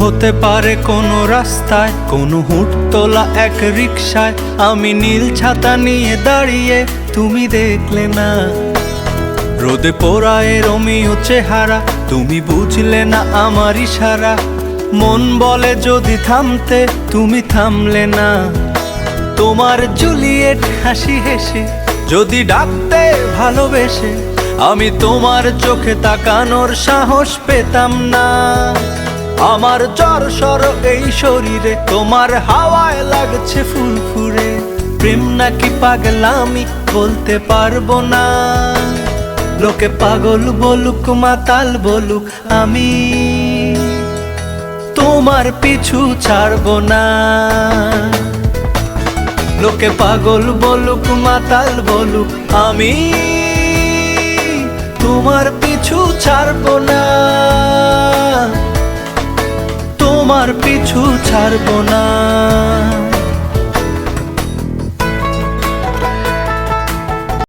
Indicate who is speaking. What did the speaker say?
Speaker 1: হতে পারে কোনো রাস্তায়, কোনো হুটতোলা এক রিকশায় আমি নীল ছাতা নিয়ে দাঁড়িয়ে, তুমি দেখলে না। রোদে পোড়ায় রোমিও চেহারা, তুমি বুঝলে না আমার ইশারা। মন বলে যদি থামতে, তুমি থামলে না। তোমার জুলিয়েট হাসি হেসে যদি ডাকতে ভালোবেসে, আমি তোমার চোখে তাকানোর সাহস পেতাম না। আমার জ্বর এই শরীরে, তোমার হাওয়ায় লাগছে ফুরফুরে। প্রেম নাকি পাগলামি বলতে পারবো না। লোকে পাগল বলুক মাতাল বলুক, আমি তোমার পিছু ছাড়বো না। লোকে পাগল বলুক মাতাল বলুক, আমি তোমার পিছু ছাড়বো না। তোমার পিছু ছাড়বো না।